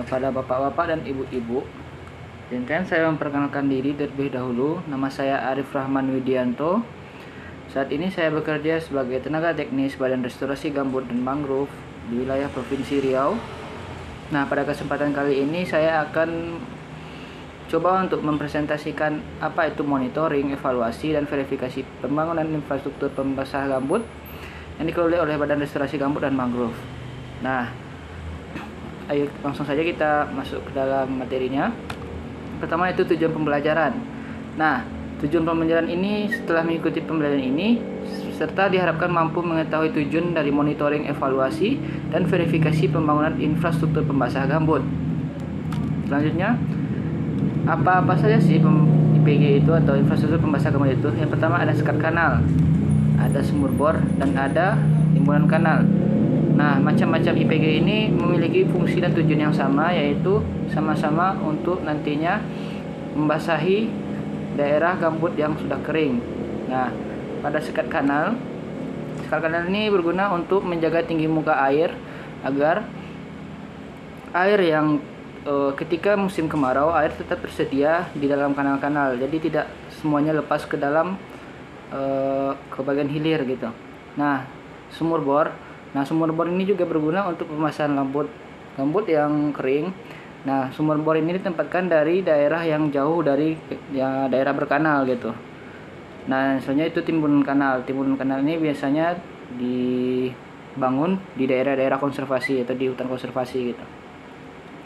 pada bapak-bapak dan ibu-ibu. Dan saya memperkenalkan diri terlebih dahulu. Nama saya Arif Rahman Widianto. Saat ini saya bekerja sebagai tenaga teknis Badan Restorasi Gambut dan Mangrove di wilayah Provinsi Riau. Nah, pada kesempatan kali ini saya akan coba untuk mempresentasikan apa itu monitoring, evaluasi, dan verifikasi pembangunan infrastruktur pembasah gambut yang dikelola oleh Badan Restorasi Gambut dan Mangrove. Nah, ayo langsung saja kita masuk ke dalam materinya. Pertama itu tujuan pembelajaran. Nah, tujuan pembelajaran ini setelah mengikuti pembelajaran ini serta diharapkan mampu mengetahui tujuan dari monitoring, evaluasi, dan verifikasi pembangunan infrastruktur pembasah gambut. Selanjutnya, apa-apa saja sih IPG itu atau infrastruktur pembasah gambut itu? Yang pertama ada sekat kanal, ada sumur bor, dan ada timbunan kanal. Nah, macam-macam IPG ini memiliki fungsi dan tujuan yang sama, yaitu sama-sama untuk nantinya membasahi daerah gambut yang sudah kering. Nah, pada sekat kanal ini berguna untuk menjaga tinggi muka air agar air yang ketika musim kemarau air tetap tersedia di dalam kanal-kanal. Jadi tidak semuanya lepas ke dalam ke bagian hilir gitu. Nah, sumur bor. Nah, sumur bor ini juga berguna untuk pemasangan gambut yang kering. Nah, sumur bor ini ditempatkan dari daerah yang jauh dari daerah berkanal gitu. Nah, selanjutnya itu timbunan kanal. Timbunan kanal ini biasanya dibangun di daerah-daerah konservasi atau di hutan konservasi gitu.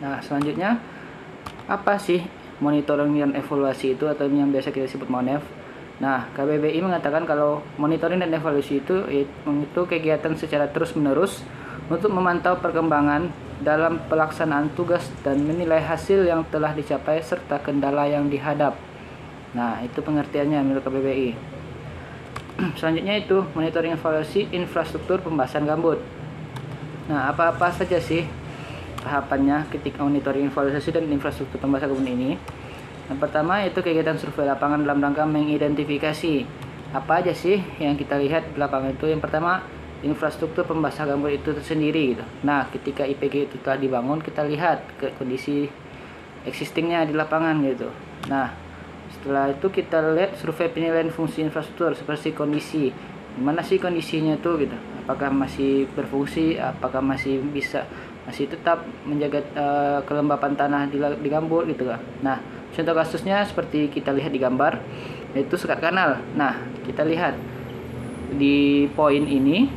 Nah, selanjutnya apa sih monitoring dan evaluasi itu atau yang biasa kita sebut MONEV? Nah, KBBI mengatakan kalau monitoring dan evaluasi itu kegiatan secara terus-menerus untuk memantau perkembangan dalam pelaksanaan tugas dan menilai hasil yang telah dicapai serta kendala yang dihadap. Nah, itu pengertiannya menurut KBBI. Selanjutnya itu monitoring evaluasi infrastruktur pembasahan gambut. Nah, apa-apa saja sih tahapannya ketika monitoring evaluasi dan infrastruktur pembasahan gambut ini? Yang pertama itu kegiatan survei lapangan dalam rangka mengidentifikasi apa aja sih yang kita lihat di lapangan itu. Yang pertama, infrastruktur pembasah gambut itu tersendiri gitu. Nah, ketika IPG itu telah dibangun, kita lihat ke kondisi existingnya di lapangan gitu. Nah, setelah itu kita lihat survei penilaian fungsi infrastruktur seperti kondisi. Gimana sih kondisinya tuh gitu. Apakah masih berfungsi, apakah masih tetap menjaga kelembapan tanah di gambut gitu kan. Nah, contoh kasusnya seperti kita lihat di gambar, yaitu sekat kanal. Nah, kita lihat di poin ini.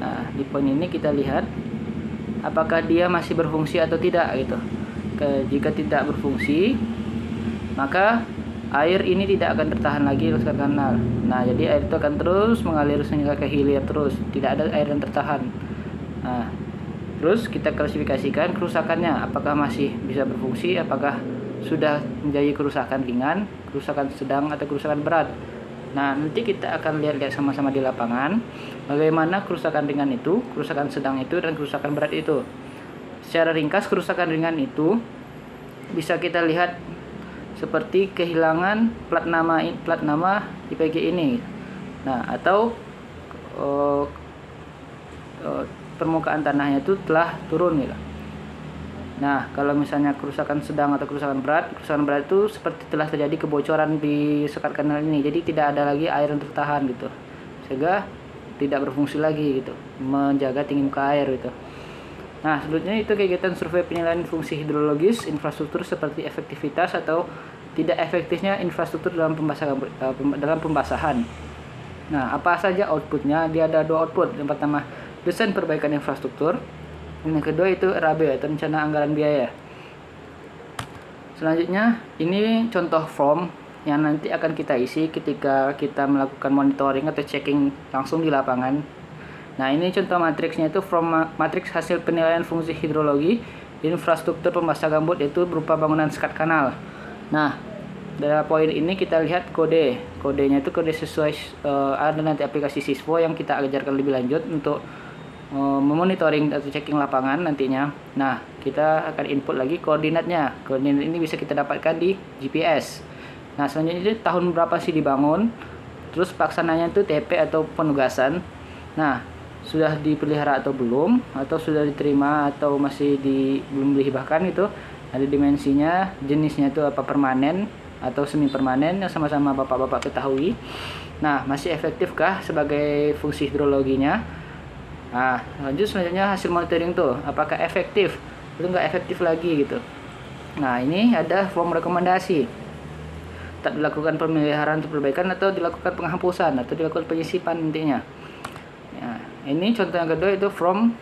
Nah, di poin ini kita lihat apakah dia masih berfungsi atau tidak gitu. Jika tidak berfungsi, maka air ini tidak akan tertahan lagi di sekat kanal. Nah, jadi air itu akan terus mengalir sehingga ke hilir terus, tidak ada air yang tertahan. Nah, terus kita klasifikasikan kerusakannya, apakah masih bisa berfungsi, apakah sudah menjadi kerusakan ringan, kerusakan sedang, atau kerusakan berat. Nah, nanti kita akan lihat sama-sama di lapangan bagaimana kerusakan ringan itu, kerusakan sedang itu, dan kerusakan berat itu. Secara ringkas, kerusakan ringan itu bisa kita lihat seperti kehilangan plat nama IPG ini. Nah, atau permukaan tanahnya itu telah turun gitu. Nah, kalau misalnya kerusakan sedang atau kerusakan berat itu seperti telah terjadi kebocoran di sekat kanal ini. Jadi tidak ada lagi air yang tertahan gitu. Sehingga tidak berfungsi lagi gitu, menjaga tinggi muka air gitu. Nah, selanjutnya itu kegiatan survei penilaian fungsi hidrologis infrastruktur seperti efektivitas atau tidak efektifnya infrastruktur dalam pembasahan. Nah, apa saja outputnya? Dia ada dua output. Yang pertama, desain perbaikan infrastruktur. Yang kedua itu RAB atau rencana anggaran biaya. Selanjutnya, ini contoh form yang nanti akan kita isi ketika kita melakukan monitoring atau checking langsung di lapangan. Nah, ini contoh matriksnya itu matriks hasil penilaian fungsi hidrologi infrastruktur pembasah gambut, yaitu berupa bangunan sekat kanal. Nah, dari poin ini kita lihat kodenya itu kode sesuai ada nanti aplikasi Siswo yang kita ajarkan lebih lanjut untuk memonitoring atau checking lapangan nantinya. Nah, kita akan input lagi koordinatnya. Koordinat ini bisa kita dapatkan di GPS. Nah, selanjutnya itu tahun berapa sih dibangun, terus pelaksananya itu TP atau penugasan. Nah, sudah dipelihara atau belum, atau sudah diterima atau masih belum dihibahkan itu. Ada dimensinya, jenisnya itu apa, permanen atau semi permanen, yang sama-sama bapak-bapak ketahui. Nah, masih efektifkah sebagai fungsi hidrologinya? Nah, lanjut selanjutnya hasil monitoring tuh, apakah efektif? Itu nggak efektif lagi gitu. Nah, ini ada form rekomendasi. Tak dilakukan pemeliharaan untuk perbaikan atau dilakukan penghapusan atau dilakukan penyisipan intinya. Ya, ini contoh yang kedua itu from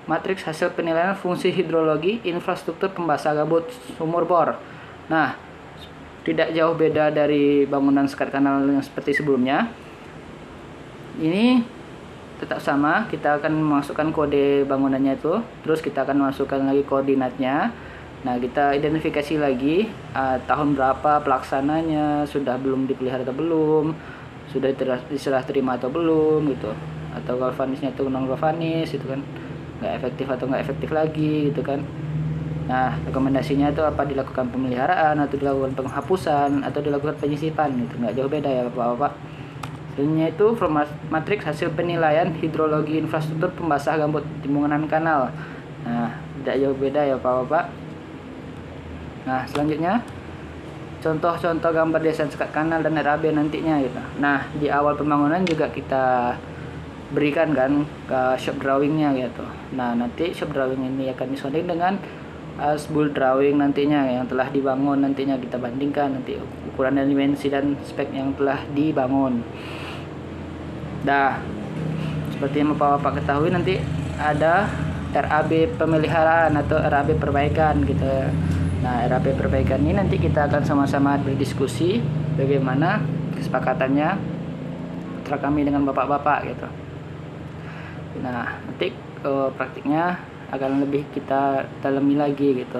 matriks hasil penilaian fungsi hidrologi infrastruktur pembasah gambut sumur bor. Nah, tidak jauh beda dari bangunan sekat kanal yang seperti sebelumnya. Ini tetap sama, kita akan memasukkan kode bangunannya itu, terus kita akan masukkan lagi koordinatnya. Nah, kita identifikasi lagi tahun berapa pelaksananya, sudah belum dipelihara atau belum, sudah diserah terima atau belum gitu, atau galvanisnya itu non galvanis itu kan, nggak efektif atau nggak efektif lagi gitu kan. Nah, rekomendasinya itu apa, dilakukan pemeliharaan atau dilakukan penghapusan atau dilakukan penyisipan, itu nggak jauh beda ya bapak-bapak. Selanjutnya itu from matriks hasil penilaian hidrologi infrastruktur pembasah gambut timbungan kanal. Nah, tidak jauh beda ya bapak-bapak. Nah, selanjutnya contoh-contoh gambar desain sekat kanal dan RAB nantinya gitu. Nah, di awal pembangunan juga kita berikan kan ke shop drawingnya gitu. Nah, nanti shop drawing ini akan disonding dengan asbul drawing nantinya yang telah dibangun, nantinya kita bandingkan nanti ukuran dan dimensi dan spek yang telah dibangun. Dah, seperti yang bapak-bapak ketahui, nanti ada RAB pemeliharaan atau RAB perbaikan gitu. Nah, RAB perbaikan ini nanti kita akan sama-sama berdiskusi bagaimana kesepakatannya antara kami dengan bapak-bapak gitu. Nah, nanti praktiknya akan lebih kita dalami lagi gitu.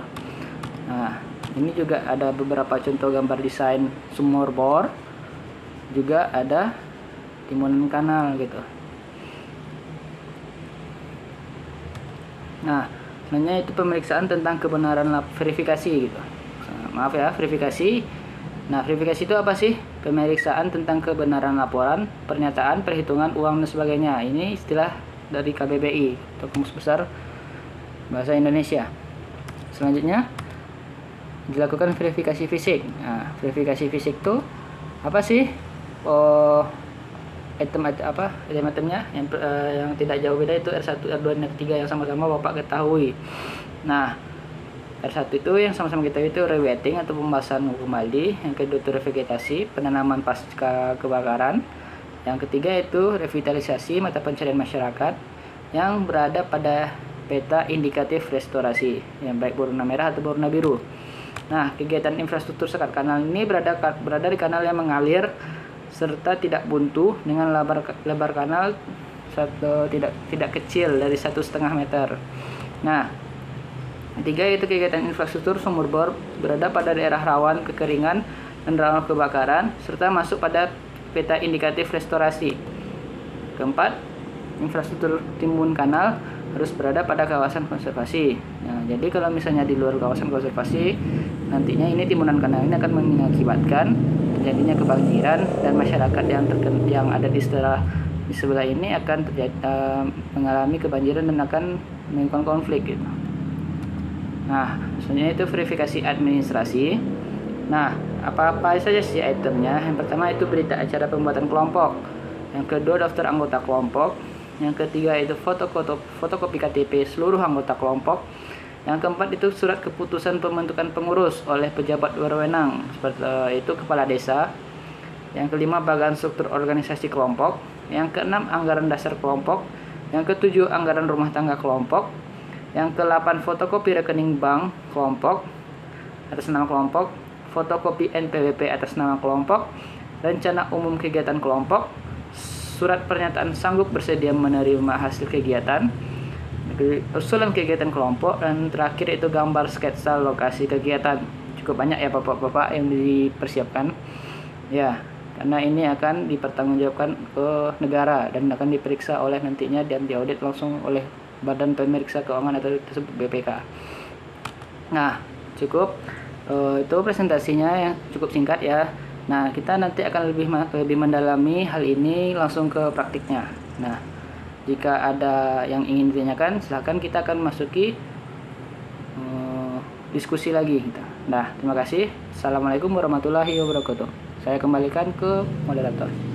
Nah, ini juga ada beberapa contoh gambar desain sumur bor, juga ada timunan kanal gitu. Nah, sebenarnya itu pemeriksaan tentang kebenaran verifikasi gitu. Maaf ya, verifikasi. Nah, verifikasi itu apa sih? Pemeriksaan tentang kebenaran laporan, pernyataan, perhitungan uang dan sebagainya. Ini istilah dari KBBI atau Kamus Besar Bahasa Indonesia. Selanjutnya dilakukan verifikasi fisik. Nah, verifikasi fisik itu apa sih? Item-itemnya yang tidak jauh beda itu R1, R2, dan R3 yang sama-sama bapak ketahui. Nah, R1 itu yang sama-sama kita itu rewetting atau pembasahan kembali, yang kedua itu revegetasi, penanaman pasca kebakaran, yang ketiga itu revitalisasi mata pencarian masyarakat yang berada pada peta indikatif restorasi, yang baik berwarna merah atau berwarna biru. Nah, kegiatan infrastruktur sekat kanal ini berada di kanal yang mengalir serta tidak buntu dengan lebar kanal tidak kecil dari 1,5 meter. Nah, ketiga yaitu kegiatan infrastruktur sumur bor berada pada daerah rawan kekeringan dan rawan kebakaran serta masuk pada peta indikatif restorasi. Keempat, infrastruktur timbun kanal harus berada pada kawasan konservasi. Nah, jadi kalau misalnya di luar kawasan konservasi, nantinya ini timbunan kanal ini akan mengakibatkan terjadinya kebanjiran dan masyarakat yang ada di sebelah ini akan mengalami kebanjiran dan akan menimbulkan konflik gitu. Nah, selanjutnya itu verifikasi administrasi. Nah, apa saja sih itemnya? Yang pertama itu berita acara pembuatan kelompok. Yang kedua daftar anggota kelompok. Yang ketiga itu fotokopi KTP seluruh anggota kelompok. Yang keempat itu surat keputusan pembentukan pengurus oleh pejabat berwenang, seperti itu kepala desa. Yang kelima bagian struktur organisasi kelompok. Yang keenam anggaran dasar kelompok. Yang ketujuh anggaran rumah tangga kelompok. Yang ke-8 fotokopi rekening bank kelompok atas nama kelompok, fotokopi NPWP atas nama kelompok, rencana umum kegiatan kelompok, surat pernyataan sanggup bersedia menerima hasil kegiatan, usulan kegiatan kelompok, dan terakhir itu gambar sketsa lokasi kegiatan. Cukup banyak ya bapak-bapak yang dipersiapkan ya, karena ini akan dipertanggungjawabkan ke negara dan akan diperiksa oleh nantinya dan diaudit langsung oleh Badan Pemeriksa Keuangan atau disebut BPK. Nah, cukup itu presentasinya yang cukup singkat ya. Nah, kita nanti akan lebih mendalami hal ini langsung ke praktiknya. Nah, Jika ada yang ingin ditanyakan, silahkan kita akan masuki diskusi lagi kita. Nah, terima kasih. Assalamualaikum warahmatullahi wabarakatuh. Saya kembalikan ke moderator.